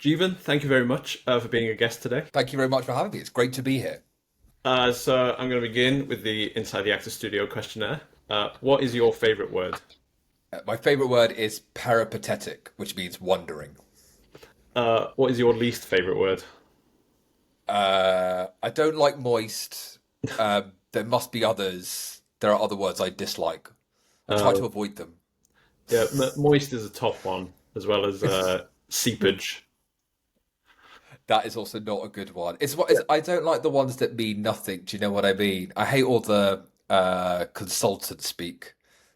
Jeevun, thank you very much for being a guest today. Thank you very much for having me. It's great to be here. So I'm going to begin with the Inside the Actor Studio questionnaire. What is your favorite word? My favorite word is peripatetic, which means wondering. What is your least favorite word? I don't like moist. There must be others. There are other words I dislike. I try Uh, to avoid them. yeah, moist is a top one, as well as seepage. That is also not a good one. It's what is. I don't like the ones that mean nothing. Do you know what I mean? I hate all the consultant speak.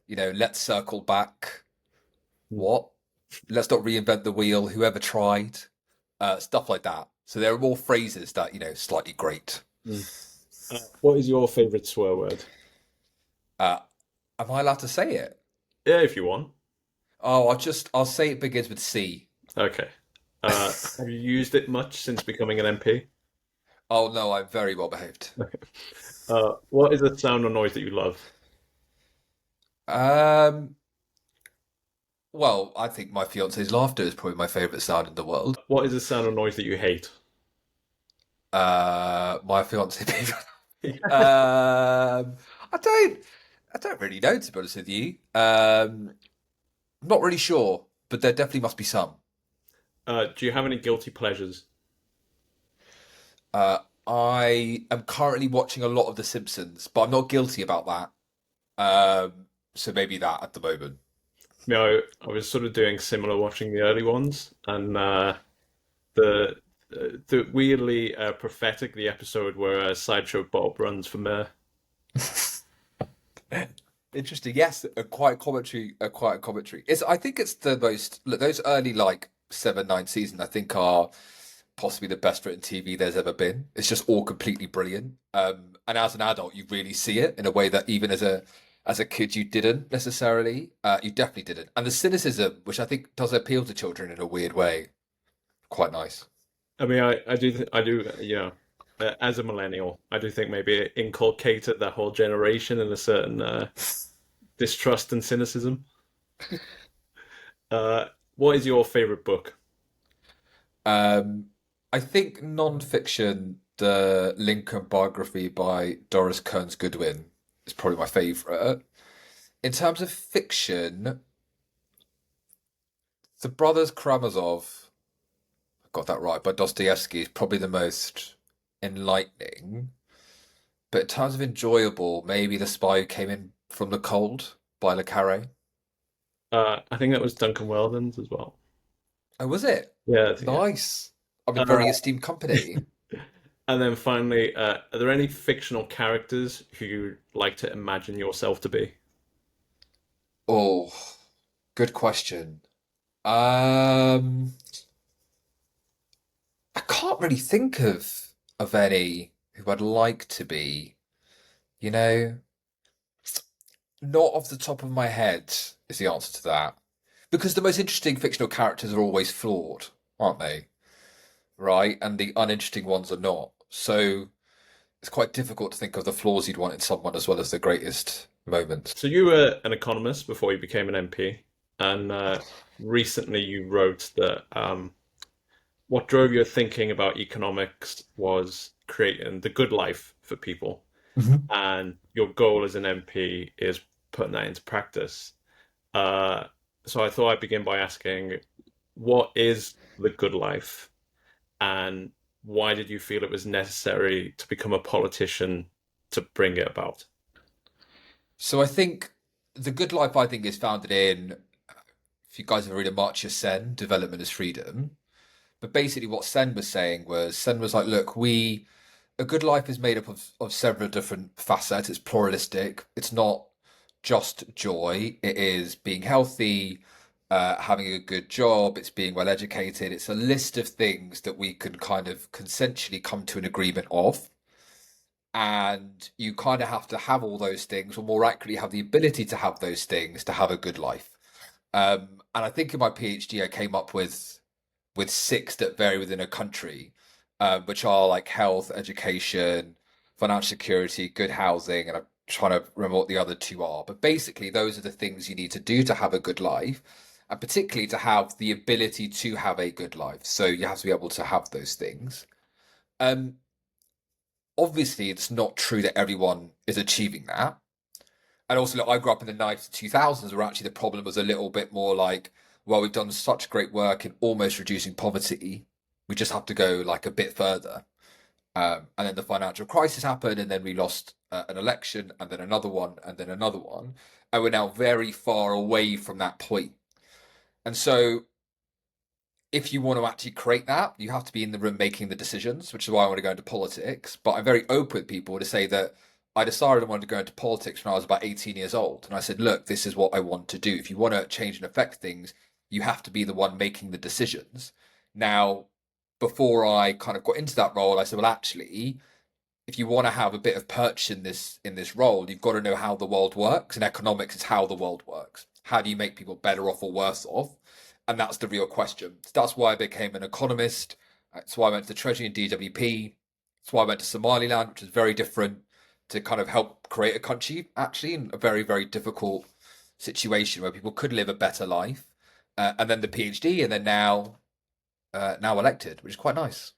Let's circle back. What? Let's not reinvent the wheel. Whoever tried? Stuff like that. So there are more phrases that slightly grate. Mm. What is your favorite swear word? Uh, am I allowed to say it? Yeah, if you want. Oh, I'll say it begins with C. Okay. Have you used it much since becoming an MP? Oh no, I'm very well behaved. What is a sound or noise that you love? Um, well, I think my fiance's laughter is probably my favorite sound in the world. What is a sound or noise that you hate? My fiance being um, I don't, I don't really know to be honest with you. Not really sure, but there definitely must be some. Do you have any guilty pleasures? Uh, I am currently watching a lot of The Simpsons, but I'm not guilty about that. So maybe that at the moment. No, I was sort of doing similar watching the early ones, and the the weirdly prophetic the episode where Sideshow Bob runs for mayor. Interesting. Yes, a quiet commentary. A quiet commentary. I think it's the most. Look, those early like 7, 9 seasons, I think are possibly the best written TV there's ever been. It's just all completely brilliant. And as an adult, you really see it in a way that even as a kid you didn't necessarily. You definitely didn't. And the cynicism, which I think does appeal to children in a weird way, quite nice. I mean, I do, as a millennial, I do think maybe it inculcated that whole generation in a certain distrust and cynicism. What is your favorite book? Um, I think non-fiction, the Lincoln biography by Doris Kearns Goodwin is probably my favorite. In terms of fiction, the Brothers Karamazov, I got that right, by Dostoevsky is probably the most enlightening. But in terms of enjoyable, maybe The Spy Who Came In From the Cold by Le Carre. I think that was Duncan Weldon's as well. Oh, was it? Yeah, yeah. Nice. I'm in very Uh, esteemed company. and then finally, are there any fictional characters who you like to imagine yourself to be? Oh, good question. Um, I can't really think of any who I'd like to be. You know, not off the top of my head is the answer to that. Because the most interesting fictional characters are always flawed, aren't they? Right? And the uninteresting ones are not. So it's quite difficult to think of the flaws you'd want in someone as well as the greatest moments. So you were an economist before you became an MP, and recently you wrote that what drove your thinking about economics was creating the good life for people, Mhm. and your goal as an MP is putting that into practice. Uh, so I thought I'd begin by asking, what is the good life, and why did you feel it was necessary to become a politician to bring it about? So I think the good life I think is founded in if you guys have read Amartya Sen, Development is Freedom. But basically what Sen was like, look, we a good life is made up of several different facets. It's pluralistic. It's not just joy. It is being healthy, having a good job. It's being well educated. It's a list of things that we can kind of consensually come to an agreement of. And you kind of have to have all those things, or more accurately, have the ability to have those things to have a good life. And I think in my PhD, I came up with six that vary within a country, which are like health, education, financial security, good housing, and I'm trying to remember what the other two are. But basically, those are the things you need to do to have a good life. and particularly to have the ability to have a good life. So you have to be able to have those things. Um, Obviously, it's not true that everyone is achieving that. And also, look, I grew up in the 90s, 2000s, where actually the problem was a little bit more like, well, we've done such great work in almost reducing poverty. We just have to go like a bit further. And then the financial crisis happened, and then we lost an election, and then another one, and then another one. And we're now very far away from that point. And so, if you want to actually create that, you have to be in the room making the decisions, which is why I want to go into politics. But I'm very open with people to say that I decided I wanted to go into politics when I was about 18 years old. And I said, look, this is what I want to do. If you want to change and affect things, you have to be the one making the decisions. Now, before I kind of got into that role, I said, well, actually, if you want to have a bit of purchase in this role, you've got to know how the world works. And economics is how the world works. How do you make people better off or worse off? And that's the real question. So that's why I became an economist. That's why I went to the Treasury and DWP. That's why I went to Somaliland, which is very different, to kind of help create a country actually in a very, very difficult situation where people could live a better life. And then the PhD, and then now elected, which is quite nice.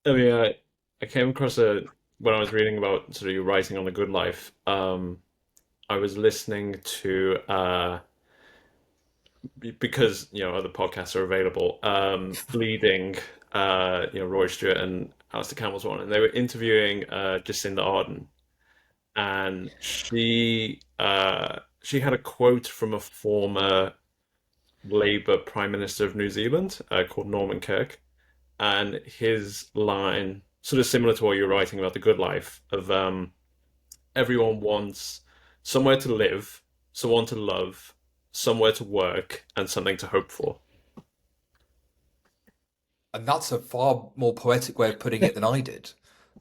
I mean, I came across a when I was reading about sort of your writing on the good life. I was listening to because other podcasts are available. Bleeding, Roy Stewart and Alistair Campbell's one, and they were interviewing Jacinda Ardern, and she had a quote from a former Labour Prime Minister of New Zealand called Norman Kirk, and his line, sort of similar to what you're writing about the good life, of everyone wants somewhere to live, someone to love, somewhere to work, and something to hope for. And that's a far more poetic way of putting it than I did.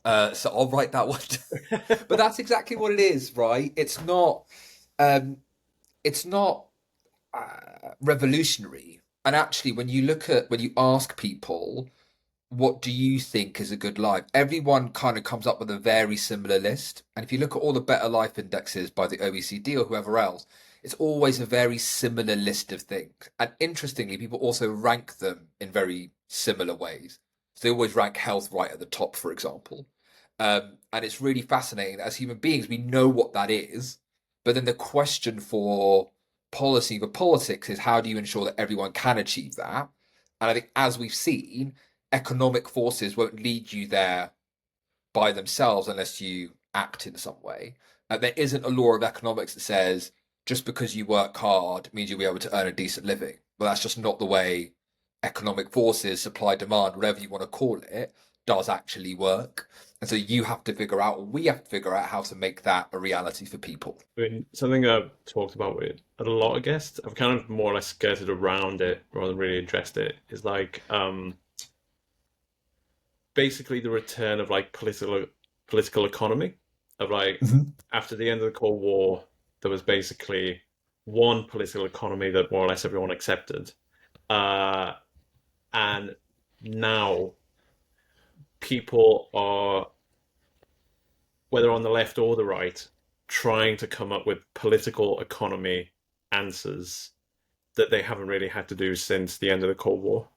So I'll write that one. But that's exactly what it is, right? Um, it's not revolutionary. And actually, when you ask people, what do you think is a good life? Everyone kind of comes up with a very similar list. And if you look at all the better life indexes by the OECD or whoever else, it's always a very similar list of things. And interestingly, people also rank them in very similar ways. So they always rank health right at the top, for example. And it's really fascinating that as human beings, we know what that is. But then the question for politics is how do you ensure that everyone can achieve that? And I think as we've seen, economic forces won't lead you there by themselves unless you act in some way. There isn't a law of economics that says just because you work hard means you'll be able to earn a decent living. Well, that's just not the way economic forces, supply, demand, whatever you want to call it, does actually work. And so you have to figure out, or we have to figure out how to make that a reality for people. I mean, something I've talked about with a lot of guests, I've kind of more or less skirted around it rather than really addressed it, is like basically the return of like political economy, of like Mhm. after the end of the Cold War, there was basically one political economy that more or less everyone accepted, uh, and now people are, whether on the left or the right, trying to come up with political economy answers that they haven't really had to do since the end of the Cold War.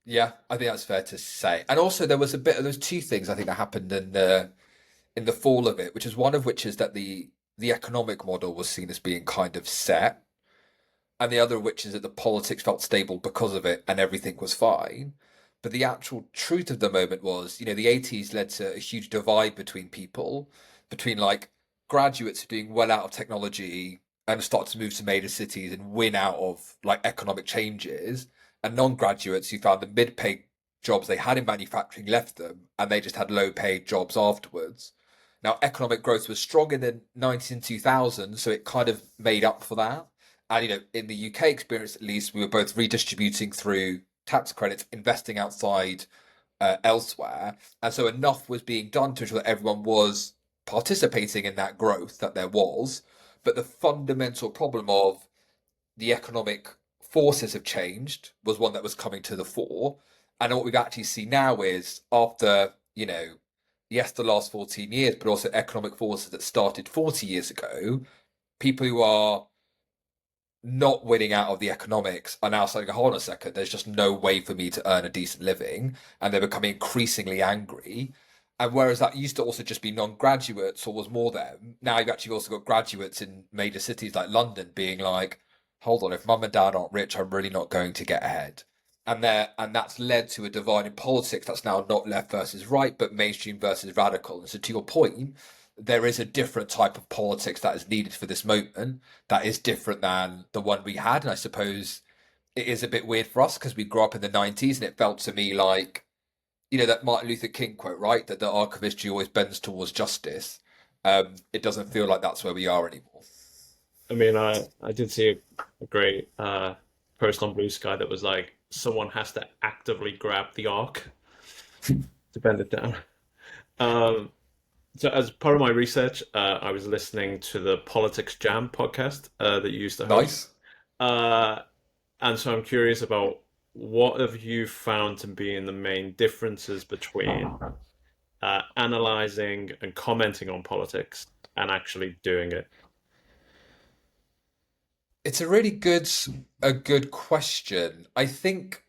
Yeah, I think that's fair to say. And also there's two things I think that happened in the fall of it, which is one of which is that the economic model was seen as being kind of set, and the other of which is that the politics felt stable because of it and everything was fine. But the actual truth of the moment was, the 80s led to a huge divide between people, between like graduates doing well out of technology and start to move to major cities and win out of like economic changes, and non-graduates who found the mid-paid jobs they had in manufacturing left them and they just had low-paid jobs afterwards. Now, economic growth was strong in the 19 2000s, so it kind of made up for that. And, in the UK experience, at least, we were both redistributing through tax credits, investing outside elsewhere. And so enough was being done to ensure that everyone was participating in that growth that there was. But the fundamental problem of the economic forces have changed was one that was coming to the fore. And what we've actually seen now is after, yes, the last 14 years, but also economic forces that started 40 years ago, people who are not winning out of the economics are now saying, hold on a second, there's just no way for me to earn a decent living. And they're becoming increasingly angry. And whereas that used to also just be non-graduates or was more them, now you've actually also got graduates in major cities like London being like, hold on, if mum and dad aren't rich, I'm really not going to get ahead. And that's led to a divide in politics that's now not left versus right, but mainstream versus radical. And so to your point, there is a different type of politics that is needed for this moment that is different than the one we had. And I suppose it is a bit weird for us because we grew up in the 90s and it felt to me like, that Martin Luther King quote, right? That the arc of history always bends towards justice. It doesn't feel like that's where we are anymore. I mean, I did see a great post on Blue Sky that was like, someone has to actively grab the arc to bend it down. Um, so as part of my research, I was listening to the Politics Jam podcast that you used to host. Nice. Uh, and so I'm curious about what have you found to be in the main differences between analyzing and commenting on politics and actually doing it. It's a good question. I think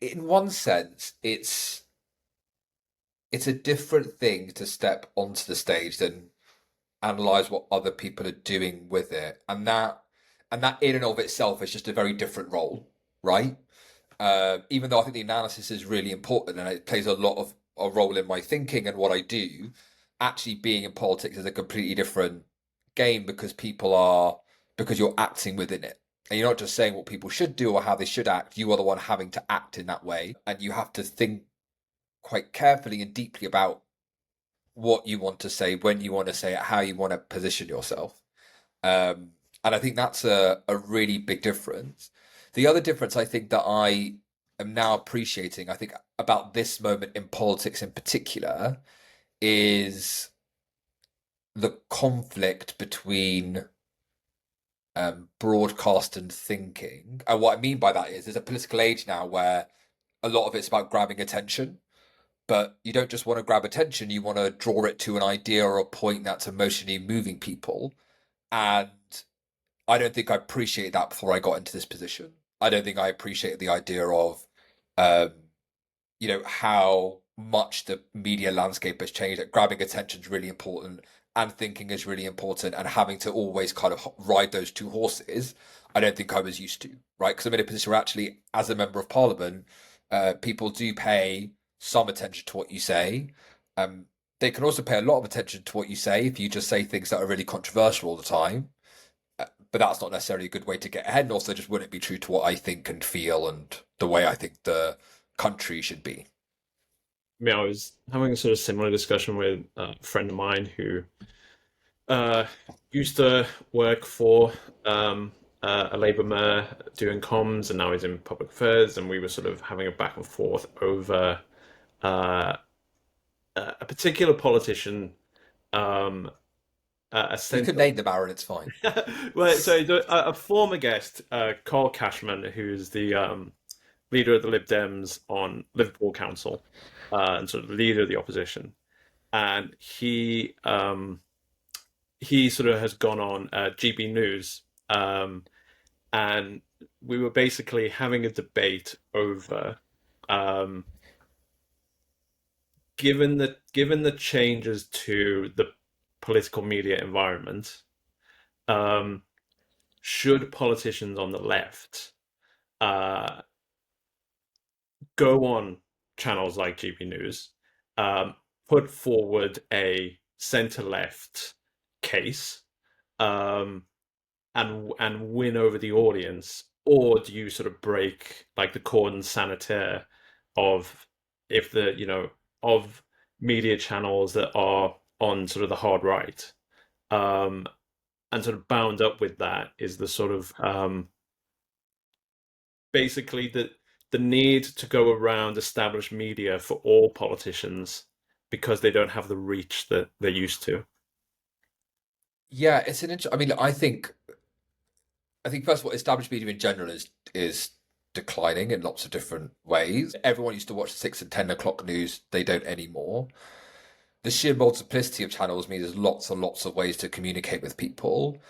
in one sense, it's a different thing to step onto the stage than analyze what other people are doing with it, and that in and of itself is just a very different role, right? Even though I think the analysis is really important and it plays a lot of a role in my thinking and what I do, actually being in politics is a completely different game because you're acting within it. And you're not just saying what people should do or how they should act, you are the one having to act in that way. And you have to think quite carefully and deeply about what you want to say, when you want to say it, how you want to position yourself. And I think that's a really big difference. The other difference I think that I am now appreciating, I think, about this moment in politics in particular, is the conflict between broadcast and thinking. And what I mean by that is there's a political age now where a lot of it's about grabbing attention, but you don't just want to grab attention, you want to draw it to an idea or a point that's emotionally moving people. And I don't think I appreciated that before I got into this position. I don't think I appreciated the idea of, um, how much the media landscape has changed. That grabbing attention is really important, and thinking is really important, and having to always kind of ride those two horses. I don't think I was used to, right? Because I'm in a position where actually, as a member of parliament, people do pay some attention to what you say. Um, they can also pay a lot of attention to what you say if you just say things that are really controversial all the time. But that's not necessarily a good way to get ahead, and also just wouldn't be true to what I think and feel and the way I think the country should be. I mean, I was having a sort of similar discussion with a friend of mine who uh, used to work for a Labour mayor doing comms, and now he's in public affairs. And we were sort of having a back and forth over uh, a particular politician, um, a You could centre. name the Baron, it's fine. Well, so a former guest, Carl Cashman, who's the leader of the Lib Dems on Liverpool Council, and sort of the leader of the opposition, and he sort of has gone on GB News, and we were basically having a debate over, um, given the changes to the political media environment, um, should politicians on the left uh, go on channels like GB News, um, put forward a centre left case, um, and win over the audience, or do you sort of break like the cordon sanitaire of if the of media channels that are on sort of the hard right, um, and sort of bound up with that is the sort of basically the need to go around established media for all politicians because they don't have the reach that they're used to. Yeah, it's an interesting. I mean, I think first of all, established media in general is declining in lots of different ways. Everyone used to watch the 6 and 10 o'clock news; they don't anymore. the sheer multiplicity of channels means there's lots and lots of ways to communicate with people.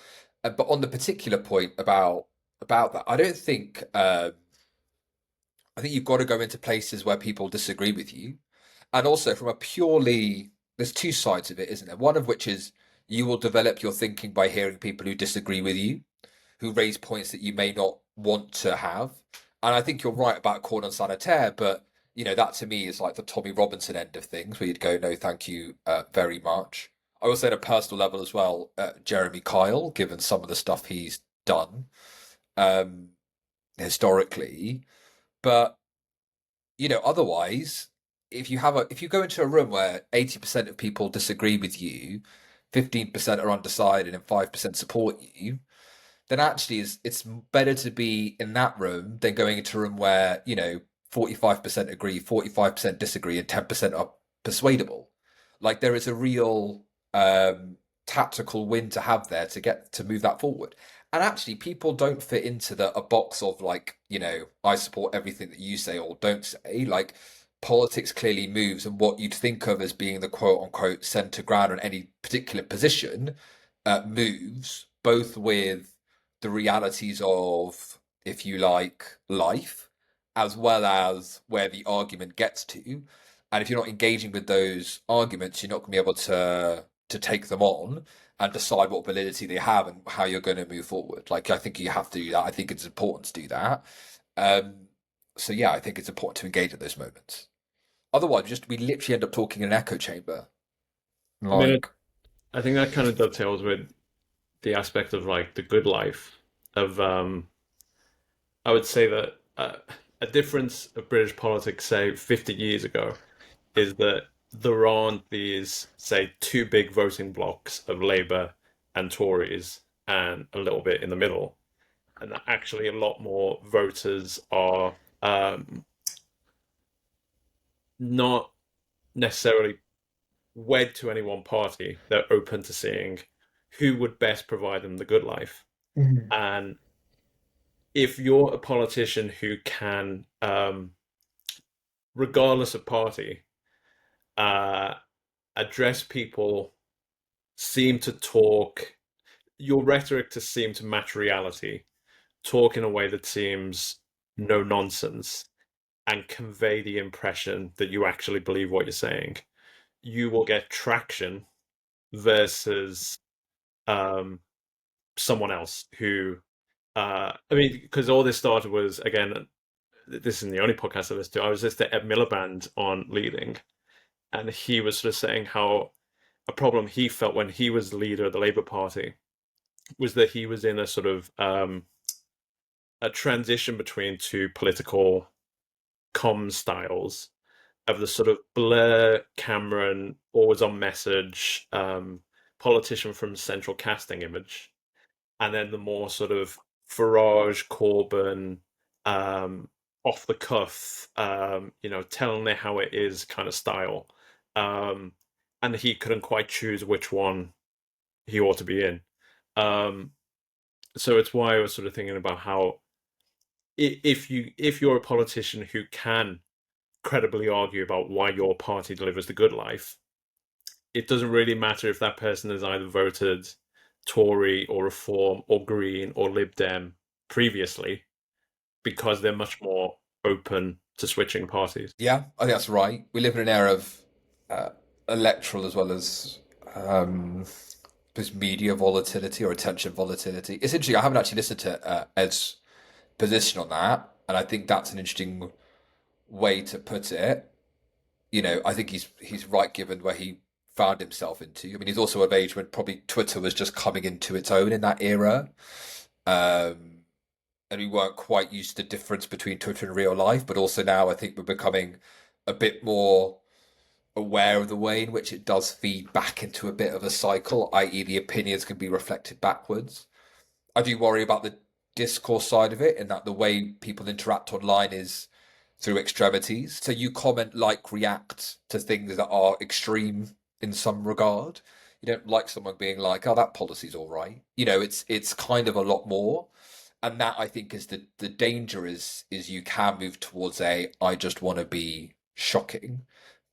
But on the particular point about that, I don't think I think you've got to go into places where people disagree with you. And also from a purely, there's two sides of it, isn't there? One of which is you will develop your thinking by hearing people who disagree with you, who raise points that you may not want to have. And I think you're right about cordon sanitaire, but that to me is like the Tommy Robinson end of things, where you'd go, no, thank you very much. I will say at a personal level as well, Jeremy Kyle, given some of the stuff he's done um, historically, but otherwise, if you go into a room where 80% of people disagree with you, 15% are undecided, and 5% support you, then actually it's better to be in that room than going into a room where 45% agree, 45% disagree, and 10% are persuadable. Like there is a real tactical win to have there to get to move that forward. And actually, people don't fit into a box of like, I support everything that you say or don't say. Like politics clearly moves, and what you'd think of as being the quote unquote center ground on any particular position moves both with the realities of, if you like, life, as well as where the argument gets to. And if you're not engaging with those arguments, you're not going to be able to take them on and decide what validity they have and how you're going to move forward. Like I think you have to do that. I think it's important to do that. Um, so yeah, I think it's important to engage at those moments. Otherwise, just we literally end up talking in an echo chamber. I mean, Like, I think that kind of dovetails with the aspect of like the good life of I would say that a difference of British politics, say 50 years ago, is that there aren't these, say, two big voting blocks of Labour and Tories and a little bit in the middle. And that actually a lot more voters are not necessarily wed to any one party. They're open to seeing who would best provide them the good life. mhm. And if you're a politician who can, regardless of party, uh, address people, seem to talk, your rhetoric to seem to match reality, talk in a way that seems no nonsense, and convey the impression that you actually believe what you're saying, you will get traction versus um, someone else who, I mean, because all this started was, again, this isn't the only podcast I listened to. I was listening to Ed Miliband on leading, and he was sort of saying how a problem he felt when he was the leader of the Labour Party was that he was in a sort of a transition between two political comm styles of the sort of Blair, Cameron, always on message, politician from central casting image, and then the more sort of Farage, Corbyn, um, off the cuff, telling it how it is kind of style. Um, and he couldn't quite choose which one he ought to be in. Um, so it's why I was sort of thinking about how if you're a politician who can credibly argue about why your party delivers the good life, it doesn't really matter if that person has either voted Tory or Reform or Green or Lib Dem previously, because they're much more open to switching parties. Yeah, I think that's right. We live in an era of uh, electoral as well as um, this media volatility or attention volatility. It's interesting. I haven't actually listened to Ed's position on that, and I think that's an interesting way to put it. I think he's right given where he found himself into. I mean, he's also of age when probably Twitter was just coming into its own in that era, um, and we weren't quite used to the difference between Twitter and real life. But also now, I think we're becoming a bit more aware of the way in which it does feed back into a bit of a cycle, i.e., the opinions can be reflected backwards. I do worry about the discourse side of it, in that the way people interact online is through extremities. So you comment, like, react to things that are extreme in some regard. You don't like someone being like, "Oh, that policy's all right." It's kind of a lot more, and that I think is the danger is you can move towards a I just want to be shocking.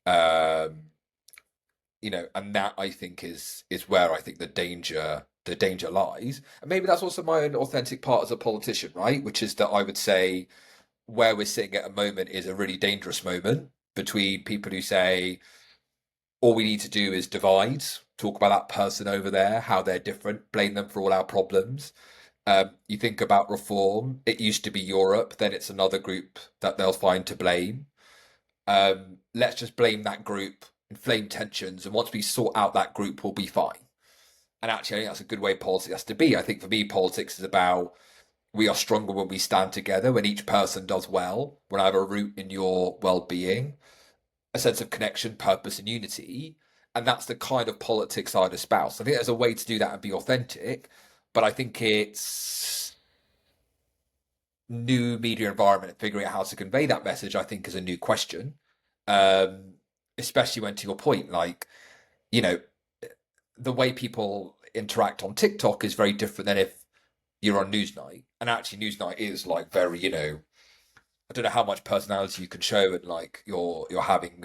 Um, and that I think is where I think the danger lies. And maybe that's also my own authentic part as a politician, right? Which is that I would say where we're sitting at a moment is a really dangerous moment between people who say all we need to do is divide, talk about that person over there, how they're different, blame them for all our problems. You think about reform, it used to be Europe, then it's another group that they'll find to blame. Let's just blame that group, inflame tensions, and once we sort out that group, we'll be fine. And actually, I think that's a good way politics has to be. I think for me, politics is about we are stronger when we stand together, when each person does well, when I have a root in your well being, a sense of connection, purpose, and unity. And that's the kind of politics I'd espouse. I think there's a way to do that and be authentic, but I think it's new media environment and figuring out how to convey that message, I think, is a new question. Um, Especially when, to your point, like, you know, the way people interact on TikTok is very different than if you're on Newsnight. And actually, Newsnight is like very, I don't know how much personality you can show, and like you're having,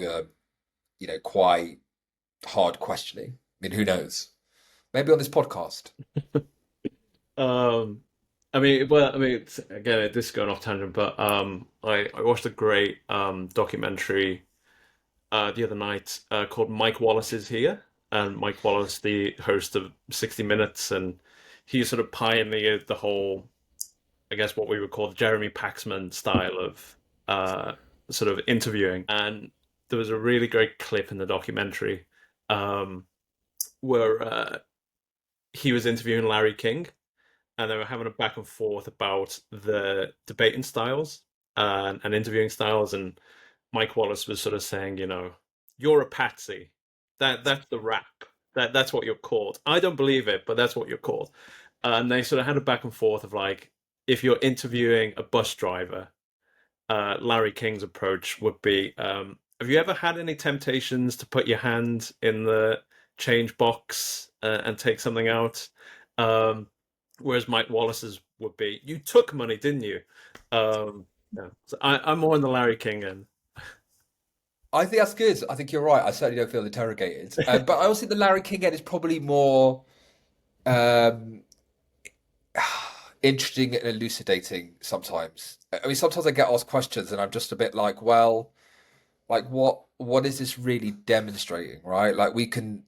quite hard questioning. I mean, who knows? Maybe on this podcast. Um, I mean, well, I mean, again, this is going off tangent, but I watched a great documentary the other night called Mike Wallace is Here, and Mike Wallace, the host of 60 Minutes, and he sort of pioneered the whole, I guess, what we would call the Jeremy Paxman style of uh, sort of interviewing. And there was a really great clip in the documentary um, where he was interviewing Larry King, and they were having a back and forth about the debating styles and interviewing styles. And Mike Wallace was sort of saying, you're a patsy. That's the rap. That's what you're called. I don't believe it, but that's what you're called. And they sort of had a back and forth of like, if you're interviewing a bus driver, Larry King's approach would be, have you ever had any temptations to put your hand in the change box and take something out? Um, Whereas Mike Wallace's would be, you took money, didn't you? Yeah. So I'm more in the Larry King end. I think that's good. I think you're right. I certainly don't feel interrogated. But I also think the Larry King end is probably more um, interesting and elucidating sometimes. I mean, sometimes I get asked questions and I'm just a bit like, well, like what is this really demonstrating, right? Like we can,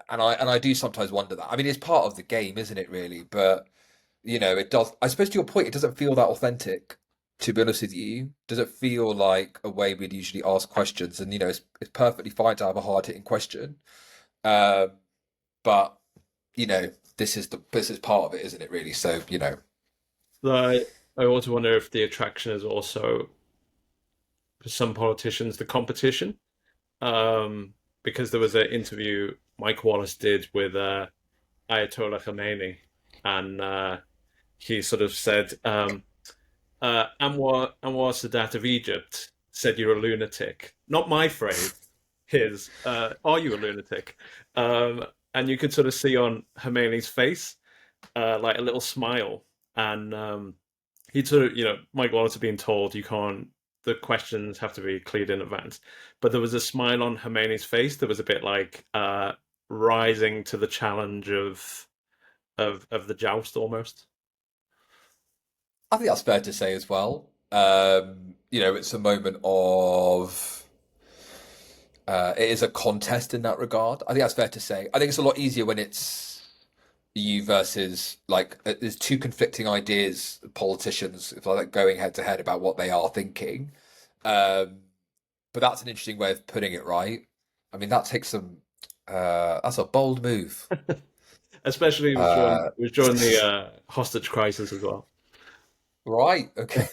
and I do sometimes wonder that. I mean, it's part of the game, isn't it, really? But it does. I suppose to your point, it doesn't feel that authentic. To be honest with you, does it feel like a way we'd usually ask questions? And it's perfectly fine to have a hard hitting question, um, but this is part of it, isn't it? Really. So So I also wonder if the attraction is also, for some politicians, the competition. Because there was an interview Mike Wallace did with Ayatollah Khomeini, and he sort of said, Anwar Sadat of Egypt said you're a lunatic. Not my phrase, his. Are you a lunatic? And you could sort of see on Khomeini's face, like a little smile. And he'd sort of, Mike Wallace had been told you can't, the questions have to be cleared in advance. But there was a smile on Khomeini's face that was a bit like rising to the challenge of the joust almost. I think that's fair to say as well. It's a moment of it is a contest in that regard. I think that's fair to say. I think it's a lot easier when it's you versus like there's two conflicting ideas, politicians if I like going head to head about what they are thinking. Um, but that's an interesting way of putting it, right? I mean, that takes some. That's a bold move. Especially Uh, it was during the hostage crisis as well. right. Okay.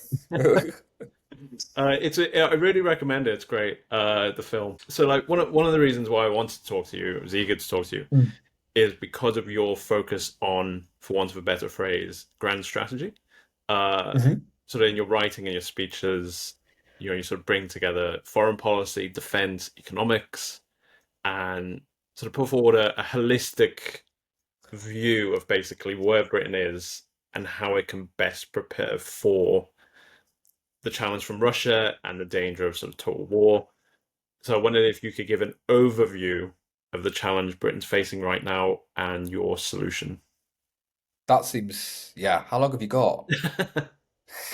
I really recommend it. It's great. The film. So like one of the reasons why I wanted to talk to you, was eager to talk to you, Mm. is because of your focus on, for want of a better phrase, grand strategy. Uh, Mhm. Sort of in your writing and your speeches, you sort of bring together foreign policy, defense, economics, and sort of put forward a holistic view of basically where Britain is and how it can best prepare for the challenge from Russia and the danger of sort of total war. So I wondered if you could give an overview of the challenge Britain's facing right now and your solution. That seems, yeah. How long have you got?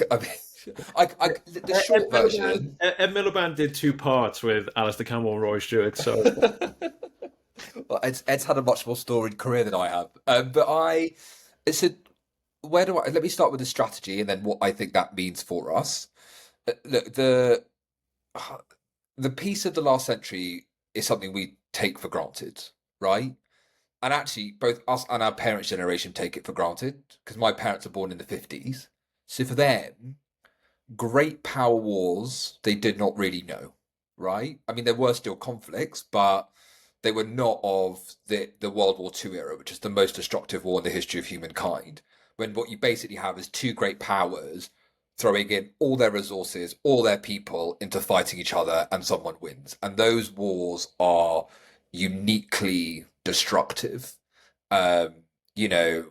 I mean, the short version. Ed Miliband did two parts with Alistair Campbell and Roy Stewart. So Well, Ed's had a much more storied career than I have. But it's a, where do I, let me start with the strategy and then what I think that means for us. Look, the peace of the last century is something we take for granted, right? And actually, both us and our parents' generation take it for granted because my parents are born in the 50s. So for them, great power wars, they did not really know, right? I mean, there were still conflicts, but they were not of the World War II era, which is the most destructive war in the history of humankind. When what you basically have is two great powers throwing in all their resources, all their people into fighting each other, and someone wins. And those wars are uniquely destructive. Um, you know,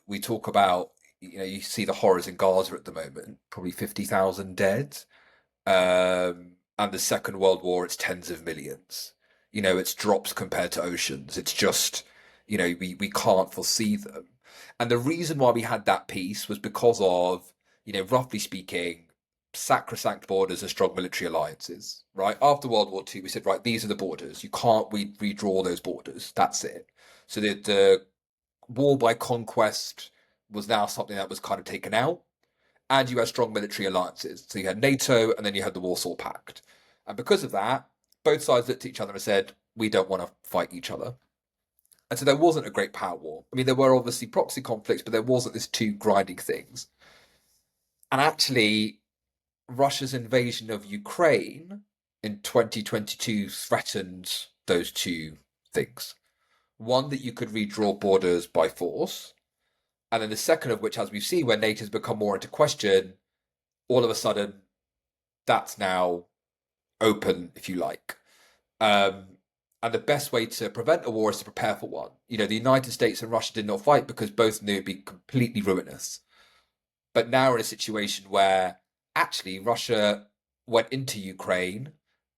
we talk about, you see the horrors in Gaza at the moment, probably 50,000 dead. And the Second World War, it's tens of millions. It's drops compared to oceans. It's just, we can't foresee them. And the reason why we had that peace was because of, roughly speaking, sacrosanct borders and strong military alliances, right? After World War II, we said, right, these are the borders. You can't redraw those borders. That's it. So the war by conquest was now something that was kind of taken out, and you had strong military alliances. So you had NATO, and then you had the Warsaw Pact. And because of that, both sides looked at each other and said, we don't want to fight each other. And so there wasn't a great power war. I mean, there were obviously proxy conflicts, but there wasn't this two grinding things. And actually, Russia's invasion of Ukraine in 2022 threatened those two things. One, that you could redraw borders by force, and then the second of which, as we see, when NATO's become more into question, all of a sudden that's now open, if you like. Um, and the best way to prevent a war is to prepare for one. The United States and Russia did not fight because both knew it'd be completely ruinous. But now we're in a situation where actually Russia went into Ukraine,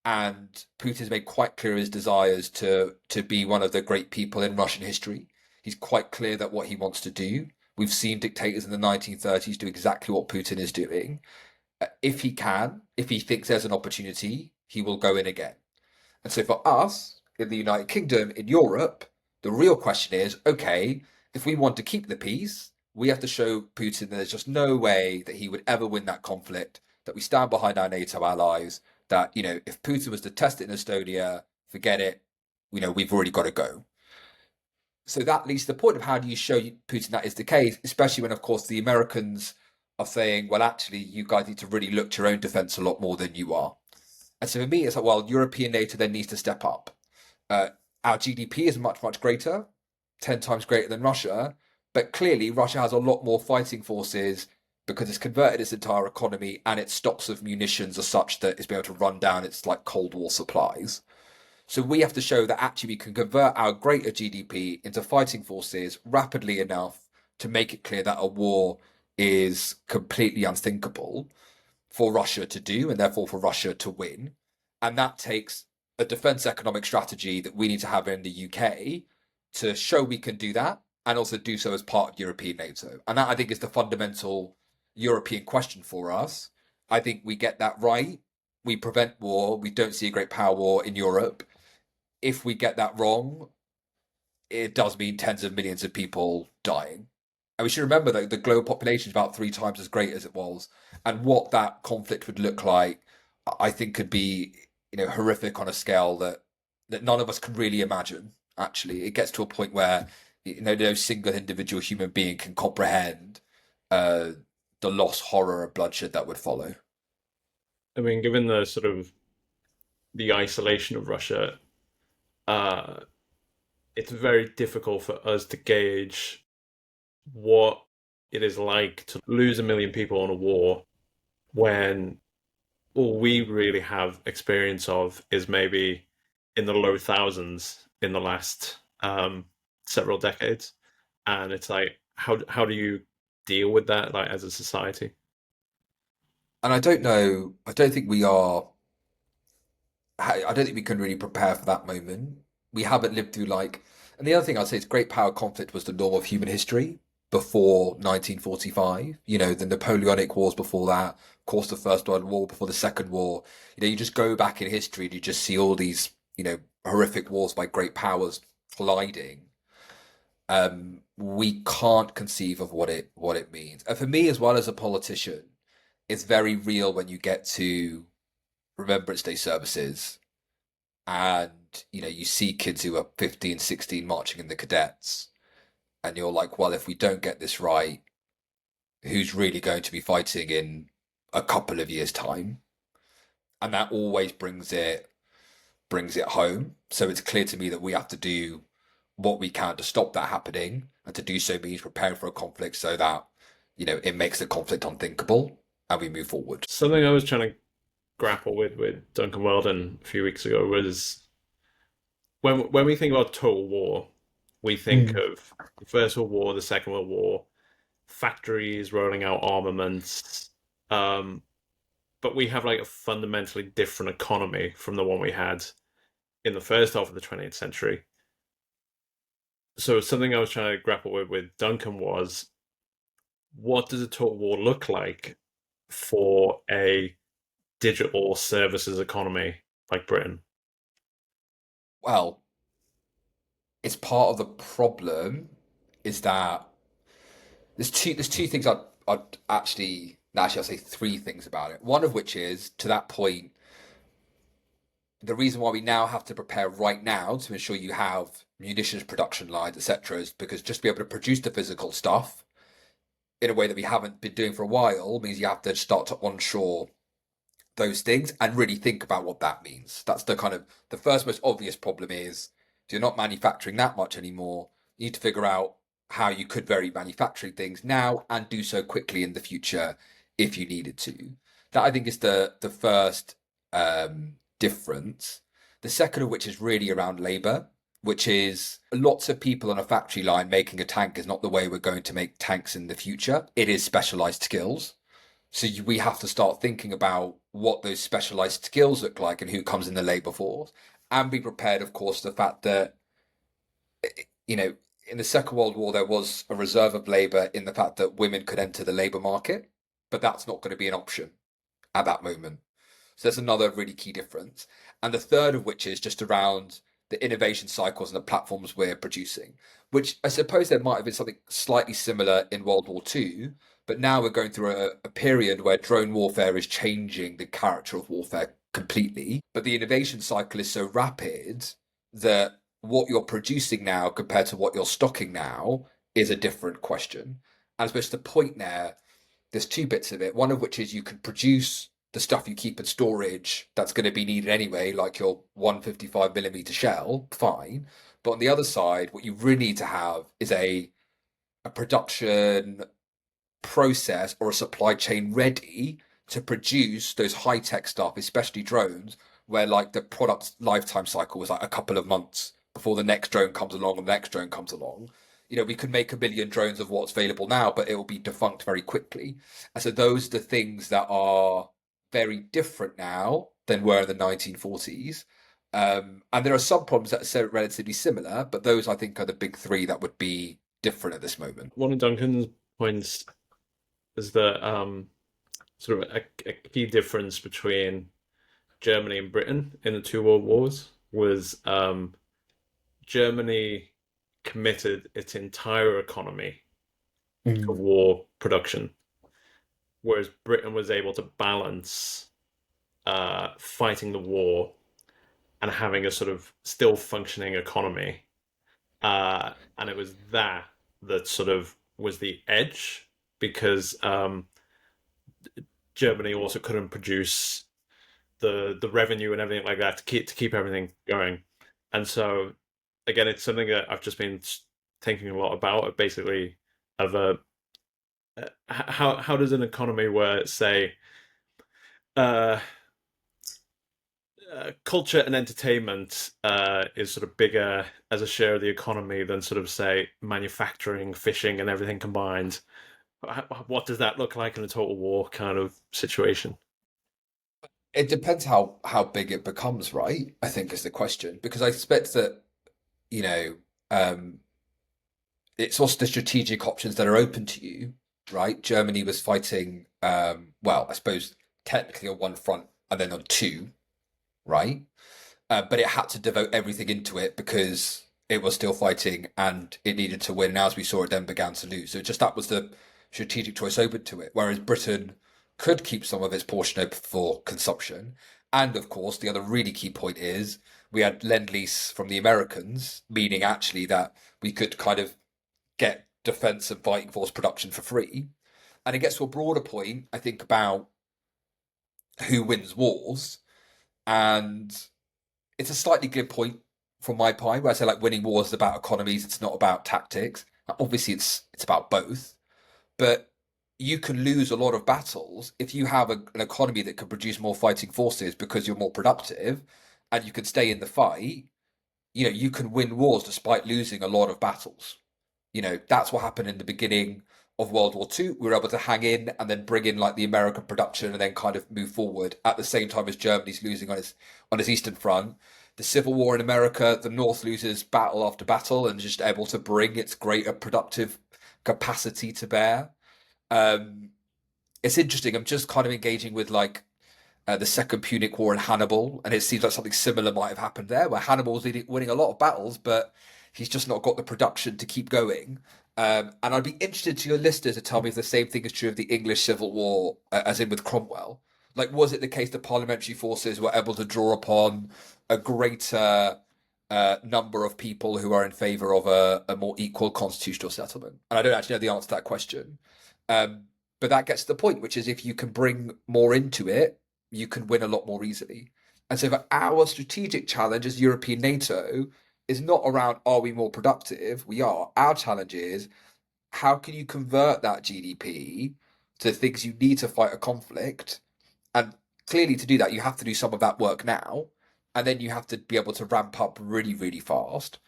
and Putin's made quite clear his desires to be one of the great people in Russian history. He's quite clear that what he wants to do. We've seen dictators in the 1930s do exactly what Putin is doing. If he can, if he thinks there's an opportunity, he will go in again. And so for us in the United Kingdom, in Europe, the real question is, okay, if we want to keep the peace, we have to show Putin that there's just no way that he would ever win that conflict, that we stand behind our NATO allies, that, if Putin was to test it in Estonia, forget it, we've already got to go. So that leads to the point of how do you show Putin that is the case, especially when, of course, the Americans are saying, well, actually, you guys need to really look to your own defense a lot more than you are. And so for me, it's like, well, European NATO then needs to step up. Our GDP is much, much greater, 10 times greater than Russia. But clearly, Russia has a lot more fighting forces because it's converted its entire economy, and its stocks of munitions are such that it's been able to run down its like Cold War supplies. So we have to show that actually we can convert our greater GDP into fighting forces rapidly enough to make it clear that a war is completely unthinkable for Russia to do, and therefore for Russia to win. And that takes a defense economic strategy that we need to have in the UK to show we can do that, and also do so as part of European NATO. And that, I think, is the fundamental European question for us. I think we get that right. We prevent war. We don't see a great power war in Europe. If we get that wrong, it does mean tens of millions of people dying. And we should remember that the global population is about three times as great as it was. And what that conflict would look like, I think, could be, horrific on a scale that none of us can really imagine. Actually, it gets to a point where, no single individual human being can comprehend uh, the loss, horror, and bloodshed that would follow. I mean, given the sort of the isolation of Russia, uh, it's very difficult for us to gauge what it is like to lose 1 million people in a war when all we really have experience of is maybe in the low thousands in the last several decades. And it's like, how do you deal with that, like as a society? And I don't know. I don't think we are. I don't think we can really prepare for that moment. We haven't lived through like, and the other thing I'd say is great power conflict was the norm of human history before 1945. You know, the Napoleonic Wars before that, of course, the First World War before the Second War. You know, you just go back in history and you just see all these, horrific wars by great powers colliding. We can't conceive of what it means. And for me, as well as a politician, it's very real when you get to Remembrance Day services and you see kids who are 15, 16 marching in the cadets, and you're like, well, if we don't get this right, who's really going to be fighting in a couple of years' time? And that always brings it home. So it's clear to me that we have to do what we can to stop that happening, and to do so means preparing for a conflict so that it makes the conflict unthinkable and we move forward. Something I was trying to grapple with Duncan Weldon a few weeks ago was when we think about total war, we think Mm. of the First World War, the Second World War, factories rolling out armaments. Um, but we have like a fundamentally different economy from the one we had in the first half of the 20th century. So something I was trying to grapple with Duncan was, what does a total war look like for a digital services economy like Britain? Well, it's part of the problem is that there's two things I'd actually I'll say three things about it. One of which is, to that point, the reason why we now have to prepare right now to ensure you have munitions production lines, etc., is because just to be able to produce the physical stuff in a way that we haven't been doing for a while means you have to start to onshore those things and really think about what that means. That's the kind of the first most obvious problem is, if you're not manufacturing that much anymore, you need to figure out how you could vary manufacturing things now and do so quickly in the future if you needed to. That, I think, is the first difference. The second of which is really around labor, which is lots of people on a factory line making a tank is not the way we're going to make tanks in the future. It is specialized skills. So we have to start thinking about what those specialized skills look like and who comes in the labor force, and be prepared, of course, the fact that you know in the Second World War there was a reserve of labor in the fact that women could enter the labor market, but that's not going to be an option at that moment. So that's another really key difference. And the third of which is just around the innovation cycles and the platforms we're producing, which I suppose there might have been something slightly similar in World War II, but now we're going through a period where drone warfare is changing the character of warfare completely. But the innovation cycle is so rapid that what you're producing now compared to what you're stocking now is a different question. And I suppose the point there's two bits of it. One of which is you can produce the stuff you keep in storage that's going to be needed anyway, like your 155 millimeter shell, fine. But on the other side, what you really need to have is a production process or a supply chain ready to produce those high tech stuff, especially drones, where like the product lifetime cycle was like a couple of months before the next drone comes along and the next drone comes along. We could make 1 million drones of what's available now, but it will be defunct very quickly. And so those are the things that are very different now than were in the 1940s. And there are some problems that are relatively similar, but those I think are the big three that would be different at this moment. One of Duncan's points is that sort of a key difference between Germany and Britain in the two world wars was Germany committed its entire economy to Mm. war production, whereas Britain was able to balance fighting the war and having a sort of still functioning economy. And it was that sort of was the edge, because Germany also couldn't produce the revenue and everything like that to keep everything going. And so again, it's something that I've just been thinking a lot about. Basically, of how does an economy where, say, uh, culture and entertainment is sort of bigger as a share of the economy than sort of, say, manufacturing, fishing, and everything combined. What does that look like in a total war kind of situation? It depends how big it becomes, right? I think is the question. Because I expect that, you know, um, it's also the strategic options that are open to you, right? Germany was fighting, well, I suppose technically on one front and then on two, right? But it had to devote everything into it because it was still fighting and it needed to win. And as we saw, it then began to lose. So just that was the strategic choice open to it. Whereas Britain could keep some of its portion open for consumption. And of course, the other really key point is we had lend lease from the Americans, meaning actually that we could kind of get defense and fighting force production for free. And it gets to a broader point, I think, about who wins wars. And it's a slightly good point from my point, where I say like winning wars is about economies, it's not about tactics. Obviously, it's about both, but you can lose a lot of battles if you have an economy that can produce more fighting forces because you're more productive, and you can stay in the fight. You can win wars despite losing a lot of battles. That's what happened in the beginning of World War II. We were able to hang in and then bring in like the American production and then kind of move forward at the same time as Germany's losing on its eastern front. The Civil War in America, the North loses battle after battle and is just able to bring its greater productive capacity to bear. Um, it's interesting. I'm just kind of engaging with like the Second Punic War and Hannibal, and it seems like something similar might have happened there, where Hannibal's winning a lot of battles, but he's just not got the production to keep going. And I'd be interested to your listeners to tell me if the same thing is true of the English Civil War, as in with Cromwell. Like, was it the case that parliamentary forces were able to draw upon a greater number of people who are in favour of a more equal constitutional settlement? And I don't actually know the answer to that question. Um, but that gets to the point, which is if you can bring more into it, you can win a lot more easily. And so, for our strategic challenge as European NATO is not around are we more productive? We are. Our challenge is how can you convert that GDP to things you need to fight a conflict? And clearly, to do that, you have to do some of that work now. And then you have to be able to ramp up really, really fast.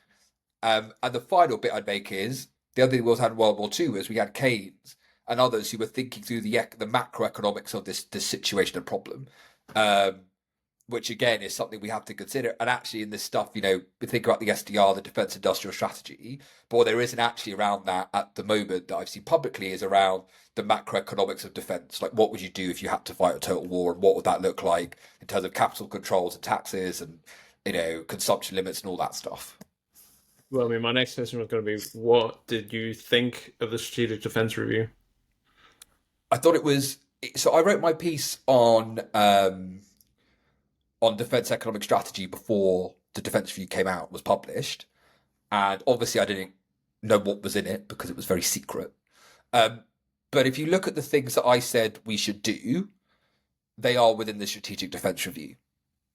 And the final bit I'd make is the other thing we also had in World War II is we had Keynes and others who were thinking through the macroeconomics of this situation and problem, um, which again is something we have to consider. And actually, in this stuff, we think about the SDR, the Defence Industrial Strategy, but what there isn't actually around that at the moment that I've seen publicly is around the macroeconomics of defence. Like, what would you do if you had to fight a total war, and what would that look like in terms of capital controls and taxes and consumption limits and all that stuff. Well, I mean, my next question was going to be, what did you think of the Strategic Defense Review? I thought it was so. I wrote my piece on defense economic strategy before the defense review came out was published, and obviously I didn't know what was in it because it was very secret. Um, but if you look at the things that I said we should do, they are within the strategic defense review,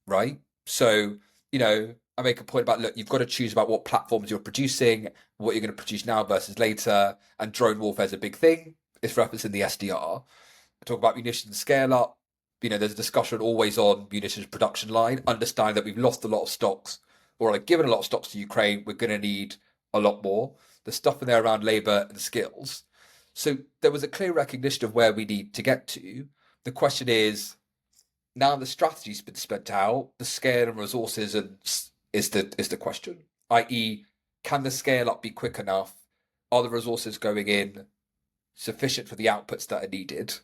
right? So I make a point about look, you've got to choose about what platforms you're producing, what you're going to produce now versus later, and drone warfare is a big thing. It's referenced in the SDR. I talk about munitions scale up. There's a discussion always on munitions production line. Understand that we've lost a lot of stocks, or like given a lot of stocks to Ukraine. We're going to need a lot more. The stuff in there around labour and skills. So there was a clear recognition of where we need to get to. The question is now the strategy's been spent out, the scale and resources is the question. I.e., can the scale up be quick enough? Are the resources going in sufficient for the outputs that are needed?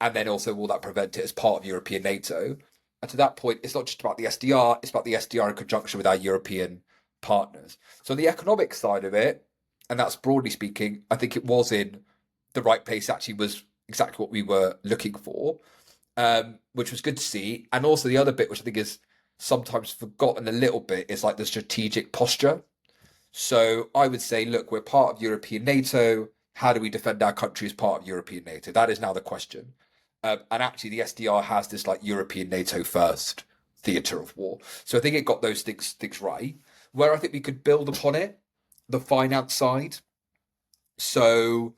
And then also, will that prevent it as part of European NATO? And to that point, it's not just about the SDR, it's about the SDR in conjunction with our European partners. So, on the economic side of it, and that's broadly speaking, I think it was in the right place, actually, was exactly what we were looking for, which was good to see. And also, the other bit, which I think is sometimes forgotten a little bit, is like the strategic posture. So, I would say, look, we're part of European NATO. How do we defend our country as part of European NATO? That is now the question. And actually, the SDR has this like European NATO first theatre of war. So I think it got those things right. Where I think we could build upon it, the finance side. So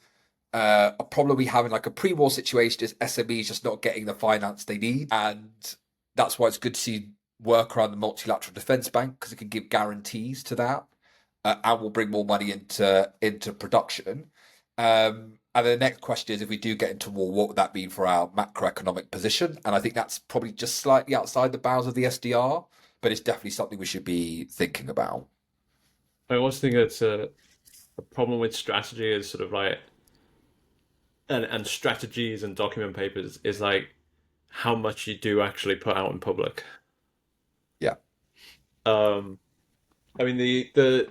a problem we have in like a pre-war situation is SMEs just not getting the finance they need, and that's why it's good to see work around the multilateral defence bank because it can give guarantees to that, and will bring more money into production. And the next question is, if we do get into war, what would that mean for our macroeconomic position? And I think that's probably just slightly outside the bounds of the SDR, but it's definitely something we should be thinking about. I also think it's a problem with strategy is sort of like and strategies and document papers is like how much you do actually put out in public. Yeah. Um, I mean the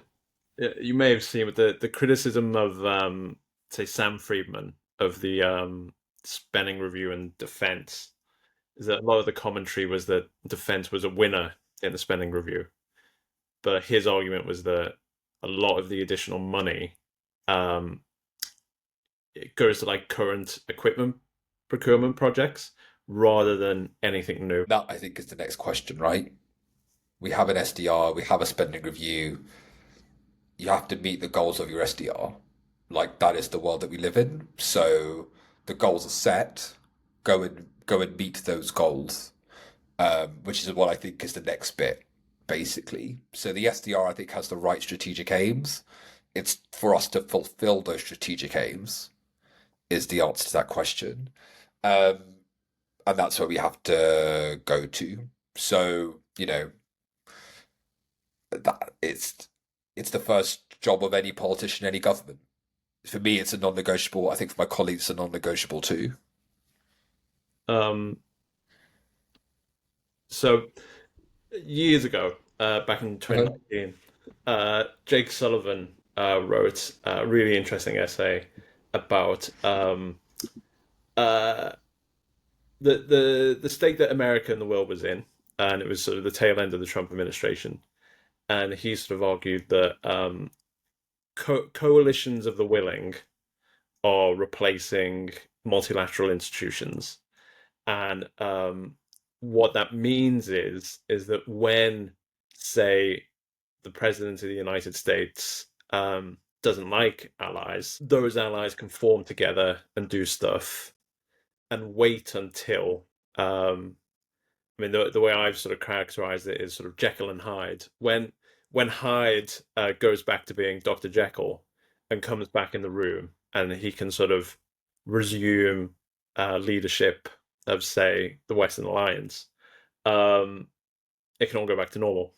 you may have seen with the criticism of say Sam Friedman of the spending review and defense is that a lot of the commentary was that defense was a winner in the spending review, but his argument was that a lot of the additional money um, it goes to like current equipment procurement projects rather than anything new. That, I think, is the next question, right? We have an SDR, we have a spending review. You have to meet the goals of your SDR. Like, that is the world that we live in. So the goals are set. Go and meet those goals, which is what I think is the next bit, basically. So the SDR, I think, has the right strategic aims. It's for us to fulfill those strategic aims is the answer to that question. Um, and that's where we have to go to. So, that it's the first job of any politician, any government. For me, it's a non-negotiable. I think for my colleagues, it's a non-negotiable too. Um, so years ago, back in Uh-huh. 2019, Jake Sullivan wrote a really interesting essay about uh, the state that America and the world was in, and it was sort of the tail end of the Trump administration. And he sort of argued that coalitions of the willing are replacing multilateral institutions, and what that means is that when, say, the president of the United States doesn't like allies, those allies can form together and do stuff and wait until I mean, the way I've sort of characterized it is sort of Jekyll and Hyde. When Hyde goes back to being Dr. Jekyll and comes back in the room, and he can sort of resume leadership of, say, the Western Alliance, um, it can all go back to normal.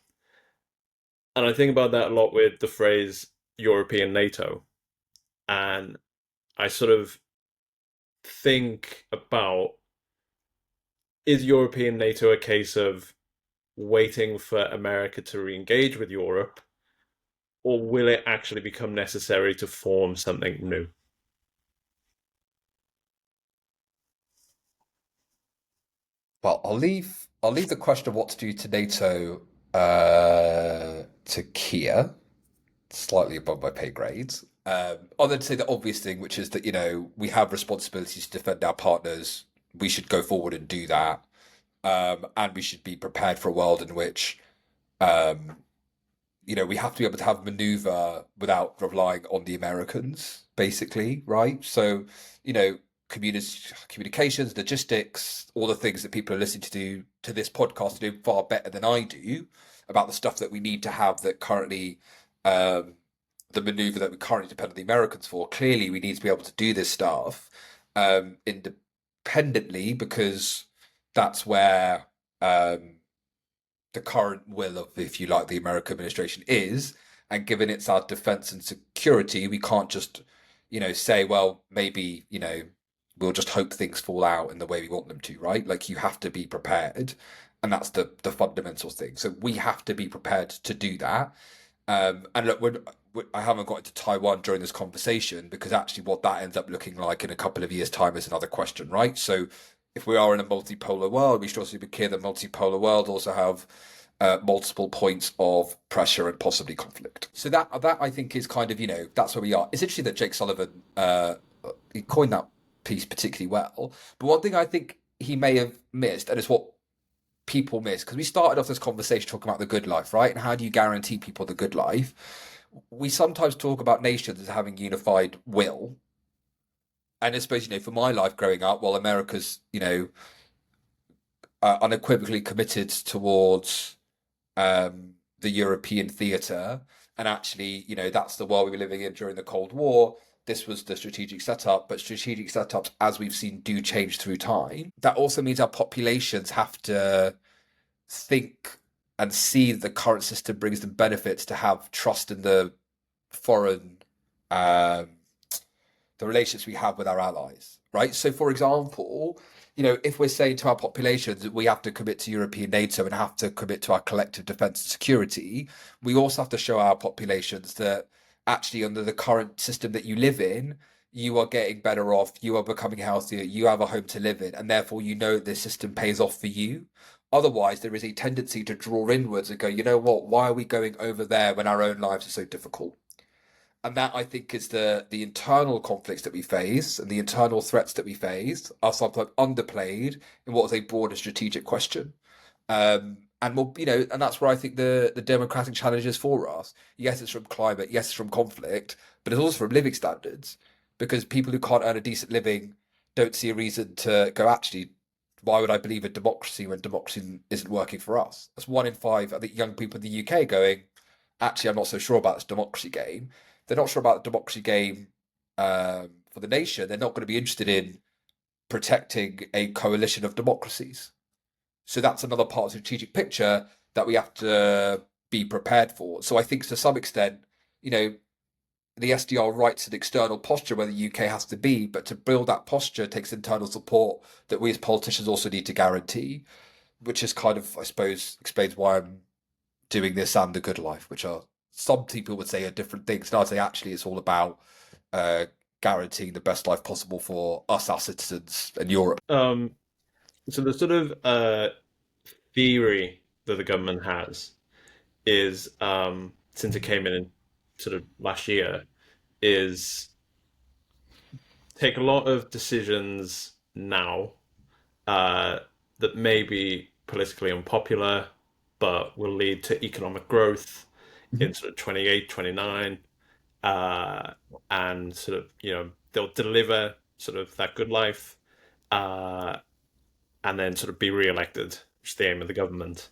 And I think about that a lot with the phrase European NATO, and I sort of think about, is European NATO a case of waiting for America to re-engage with Europe, or will it actually become necessary to form something new? Well, I'll leave the question of what to do to NATO to Keir, slightly above my pay grades. Other than say the obvious thing, which is that we have responsibilities to defend our partners. We should go forward and do that, and we should be prepared for a world in which um, we have to be able to have maneuver without relying on the Americans, basically, right? So, you know, communications, logistics, all the things that people are listening to this podcast do far better than I do about the stuff that we need to have that currently, um, the maneuver that we currently depend on the Americans for. Clearly, we need to be able to do this stuff independently because that's where the current will of, if you like, the American administration is. And given it's our defense and security, we can't just, say, well, maybe, we'll just hope things fall out in the way we want them to, right? Like you have to be prepared. And that's the fundamental thing. So we have to be prepared to do that. And look, I haven't got into Taiwan during this conversation because actually what that ends up looking like in a couple of years' time is another question, right? So if we are in a multipolar world, we should also be clear that multipolar world also have multiple points of pressure and possibly conflict. So that I think is kind of that's where we are. It's interesting that Jake Sullivan he coined that piece particularly well. But one thing I think he may have missed, and it's what people miss, because we started off this conversation talking about the good life, right? And how do you guarantee people the good life? We sometimes talk about nations as having unified will. And I suppose, for my life growing up, well, America's, unequivocally committed towards the European theatre. And actually, that's the world we were living in during the Cold War. this was the strategic setup, but strategic setups, as we've seen, do change through time. That also means our populations have to think and see the current system brings them benefits to have trust in the foreign, um, the relationships we have with our allies, right? So, for example, if we're saying to our populations that we have to commit to European NATO and have to commit to our collective defense and security, we also have to show our populations that actually, under the current system that you live in, you are getting better off, you are becoming healthier, you have a home to live in, and therefore this system pays off for you. Otherwise, there is a tendency to draw inwards and go, you know what, why are we going over there when our own lives are so difficult? And that, I think, is the internal conflicts that we face and the internal threats that we face are sometimes underplayed in what is a broader strategic question. And more, and that's where I think the democratic challenge is for us. Yes, it's from climate, yes, it's from conflict, but it's also from living standards. Because people who can't earn a decent living don't see a reason to go, actually, why would I believe in democracy when democracy isn't working for us? That's 1 in 5, I think, young people in the UK going, actually, I'm not so sure about this democracy game. They're not sure about the democracy game for the nation. They're not going to be interested in protecting a coalition of democracies. So that's another part of the strategic picture that we have to be prepared for. So I think to some extent, the SDR writes an external posture where the UK has to be, but to build that posture takes internal support that we as politicians also need to guarantee, which is kind of, I suppose, explains why I'm doing this and the good life, which are some people would say are different things. And I'd say actually it's all about uh, guaranteeing the best life possible for us, our citizens, and Europe. Um, so the sort of theory that the government has is, since it came in sort of last year, is take a lot of decisions now uh, that may be politically unpopular, but will lead to economic growth in sort of 28, 29, uh, and sort of, they'll deliver sort of that good life, uh, and then sort of be re-elected, which is the aim of the government.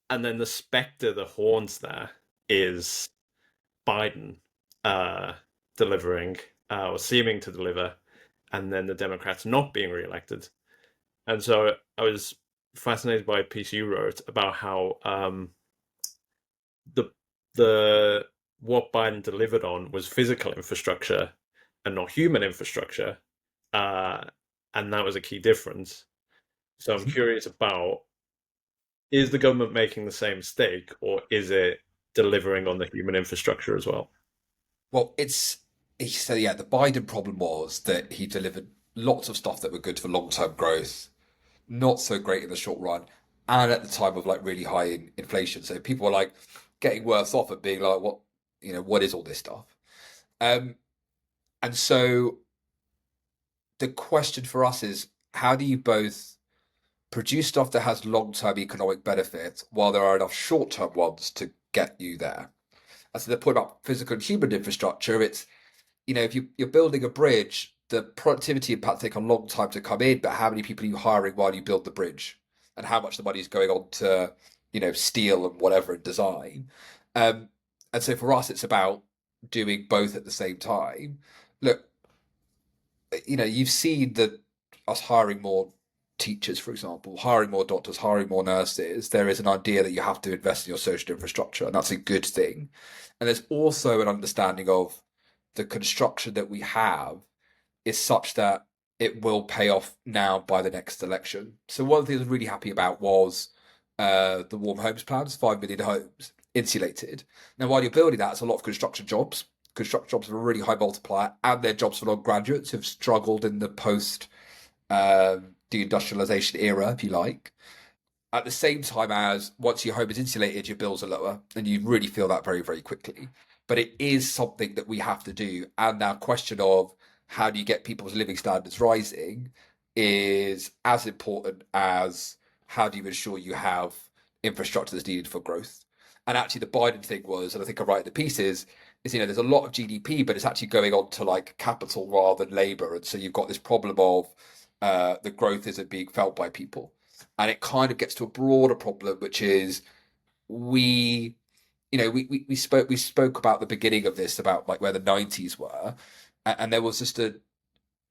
And then the spectre that haunts there is Biden uh, delivering, or seeming to deliver, and then the Democrats not being re-elected. And so I was fascinated by a piece you wrote about how the the what Biden delivered on was physical infrastructure and not human infrastructure, uh, and that was a key difference. So I'm curious about, is the government making the same mistake, or is it delivering on the human infrastructure as well? Well, so yeah, the Biden problem was that he delivered lots of stuff that were good for long-term growth, not so great in the short run, and at the time of like really high inflation. So people were like getting worse off and being like, what is all this stuff? Um, and so the question for us is, how do you both produce stuff that has long-term economic benefit while there are enough short-term ones to get you there? And so the point about physical and human infrastructure, it's, if you're building a bridge, the productivity impact take a long time to come in, but how many people are you hiring while you build the bridge? And how much the money is going on to, steel and whatever and design. Um, and so for us, it's about doing both at the same time. Look, you've seen that us hiring more teachers, for example, hiring more doctors, hiring more nurses, there is an idea that you have to invest in your social infrastructure, and that's a good thing. And there's also an understanding of the construction that we have is such that it will pay off now by the next election. So one of the things I was really happy about was the warm homes plans, 5 million homes insulated. Now, while you're building that, it's a lot of construction jobs. Construction jobs are a really high multiplier, and they're jobs for non-graduates who've struggled in the post deindustrialization era, if you like. At the same time as once your home is insulated, your bills are lower, and you really feel that very, very quickly. But it is something that we have to do. And our question of how do you get people's living standards rising is as important as how do you ensure you have infrastructure that's needed for growth. And actually, the Biden thing was, and I think I write in the pieces, is there's a lot of GDP, but it's actually going on to like capital rather than labor, and so you've got this problem of the growth isn't being felt by people, and it kind of gets to a broader problem, which is we we spoke about the beginning of this about like where the 90s were, and there was just a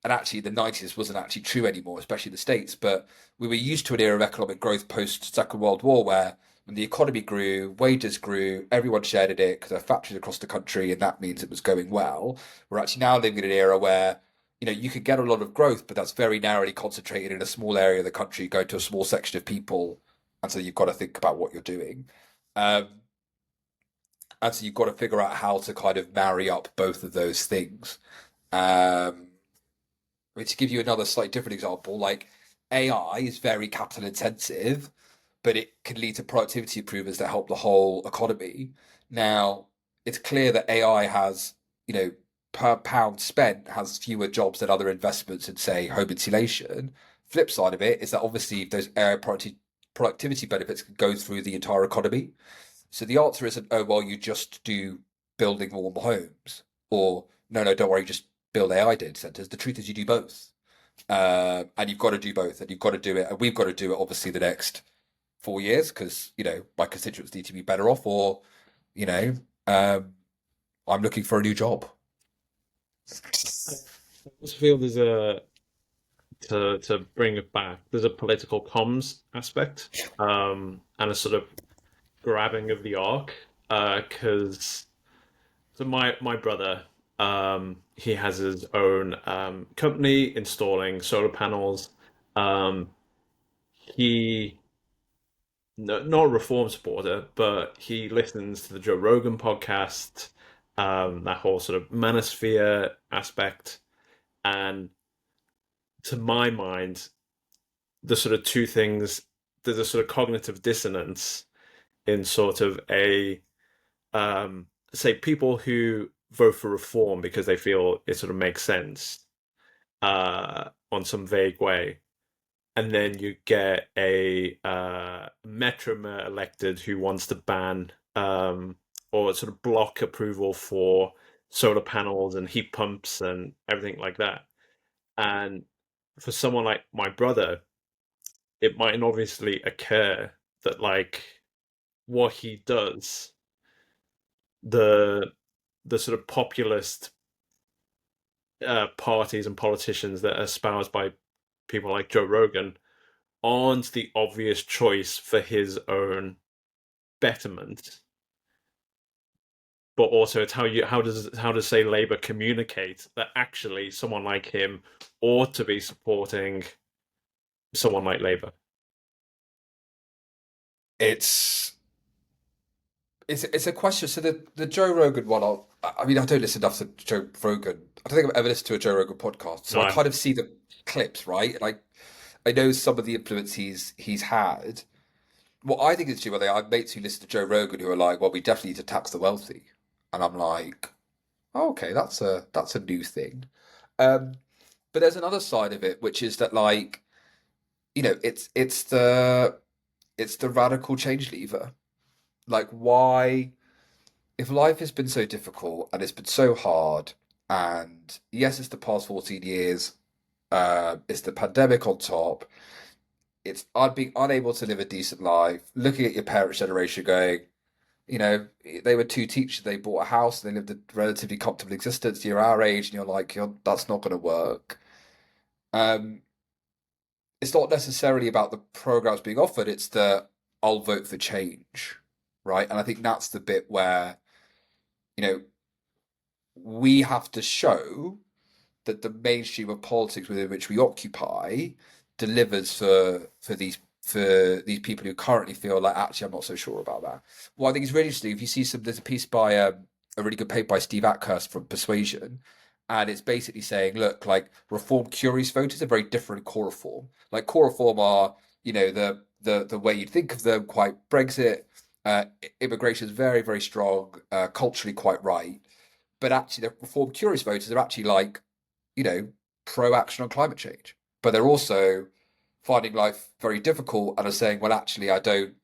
and actually the 90s wasn't actually true anymore, especially in the States. But we were used to an era of economic growth post Second World War where when the economy grew, wages grew, everyone shared in it because there are factories across the country, and that means it was going well. We're actually now living in an era where you can get a lot of growth, but that's very narrowly concentrated in a small area of the country, going to a small section of people, and so you've got to think about what you're doing. Um, and so you've got to figure out how to kind of marry up both of those things. Um, I mean, to give you another slightly different example, like AI is very capital intensive, but it can lead to productivity improvements that help the whole economy. Now, it's clear that AI has, per pound spent has fewer jobs than other investments in, say, home insulation. Flip side of it is that obviously those AI productivity benefits can go through the entire economy. So the answer isn't, oh, well, you just do building warm homes, or no, no, don't worry, just build AI data centers. The truth is, you do both. And you've got to do both, and you've got to do it. And we've got to do it, obviously, the next 4 years because, my constituents need to be better off, or, you know, um, I'm looking for a new job. I also feel there's a to bring it back. There's a political comms aspect, and a sort of grabbing of the arc, because so my brother, he has his own company installing solar panels. Um, he not a reform supporter, but he listens to the Joe Rogan podcast, that whole sort of manosphere aspect, and to my mind, the sort of two things, there's a sort of cognitive dissonance in sort of a say people who vote for reform because they feel it sort of makes sense, on some vague way, and then you get a metro mayor elected who wants to ban, or sort of block approval for solar panels and heat pumps and everything like that. And for someone like my brother, it might obviously occur that like what he does, the the sort of populist parties and politicians that are espoused by people like Joe Rogan aren't the obvious choice for his own betterment, but also it's how does say Labour communicate that actually someone like him ought to be supporting someone like Labour. It's it's a question. So the Joe Rogan one, I mean, I don't listen enough to Joe Rogan. I don't think I've ever listened to a Joe Rogan podcast, so I No, kind of see the clips, right? Like I know some of the influence he's had. What I think is true, I have mates who listen to Joe Rogan who are like, "Well, we definitely need to tax the wealthy," and I'm like, oh, "Okay, that's a new thing." Um, but there's another side of it, which is that like it's the radical change lever. Like, why, if life has been so difficult and it's been so hard, and yes, it's the past 14 years, it's the pandemic on top, it's being unable to live a decent life, looking at your parents' generation going, they were two teachers, they bought a house, they lived a relatively comfortable existence, you're our age, and you're like, that's not going to work. Um, it's not necessarily about the programs being offered, it's the I'll vote for change, right? And I think that's the bit where, you know, we have to show that the mainstream of politics within which we occupy delivers for these people who currently feel like actually I'm not so sure about that. Well, I think it's really interesting. If you see there's a piece by a really good paper by Steve Akhurst from Persuasion, and it's basically saying, look, like reform curious voters are very different core reform. Like core reform are, the way you'd think of them, quite Brexit. Immigration is very, very strong, culturally quite right. But actually, the reform curious voters are actually like, you know, pro action on climate change. But they're also finding life very difficult and are saying, well, actually, I don't.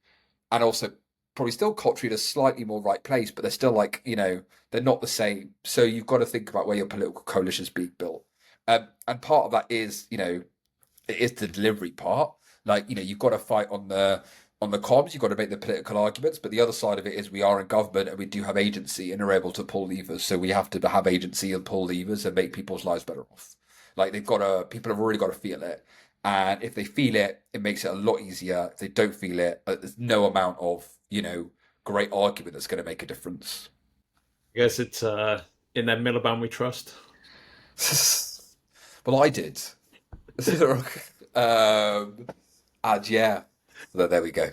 And also, probably still culturally in a slightly more right place, but they're still like, they're not the same. So you've got to think about where your political coalition is being built. And part of that is, it is the delivery part. Like, you've got to fight on the comms, you've got to make the political arguments, but the other side of it is we are in government and we do have agency and are able to pull levers. So we have to have agency and pull levers and make people's lives better off. Like people have already got to feel it. And if they feel it, it makes it a lot easier. If they don't feel it, there's no amount of, great argument that's going to make a difference. I guess it's in that Miliband we trust. Well, I did. And yeah, there we go.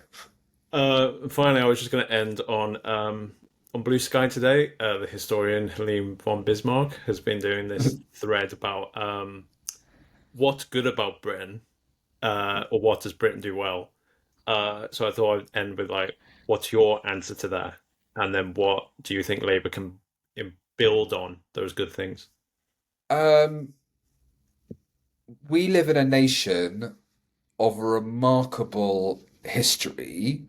Finally, I was just going to end on Blue Sky today. The historian Helene von Bismarck has been doing this thread about what's good about Britain, or what does Britain do well. So I thought I'd end with like, what's your answer to that, and then what do you think Labour can build on those good things? Um, we live in a nation of a remarkable history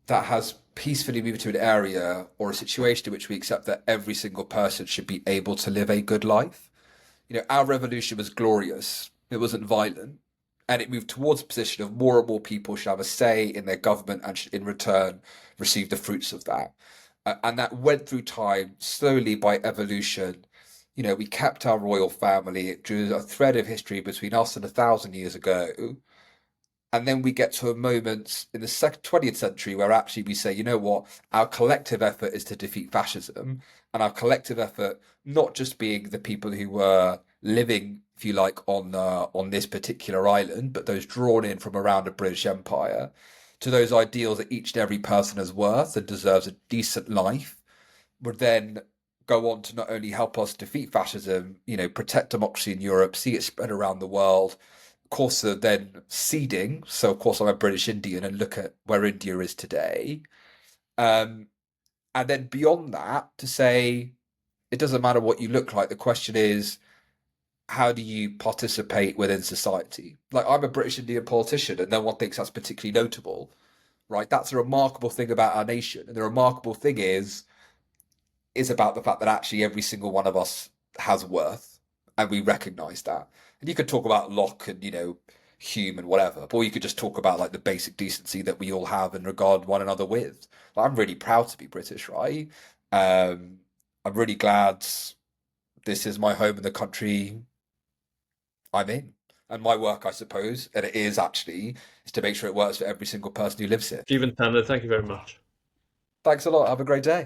that has peacefully moved to an area or a situation in which we accept that every single person should be able to live a good life. Our revolution was glorious. It wasn't violent. And it moved towards a position of more and more people should have a say in their government and should in return receive the fruits of that. And that went through time slowly by evolution. We kept our royal family. It drew a thread of history between us and 1,000 years ago. And then we get to a moment in the 20th century where actually we say, you know what, our collective effort is to defeat fascism, and our collective effort not just being the people who were living, if you like, on this particular island, but those drawn in from around the British Empire, to those ideals that each and every person has worth and deserves a decent life, would then go on to not only help us defeat fascism, protect democracy in Europe, see it spread around the world. Of course, then seeding. So, of course, I'm a British Indian and look at where India is today. Um, and then beyond that, to say it doesn't matter what you look like. The question is, how do you participate within society? Like, I'm a British Indian politician, and no one thinks that's particularly notable, right? That's a remarkable thing about our nation. And the remarkable thing is about the fact that actually every single one of us has worth, and we recognise that. And you could talk about Locke and Hume and whatever, or you could just talk about like the basic decency that we all have and regard one another with. Like, I'm really proud to be British, right? Um, I'm really glad this is my home in the country I'm in. And my work, I suppose, and it is actually, is to make sure it works for every single person who lives here. Jeevun Sandher, thank you very much. Thanks a lot. Have a great day.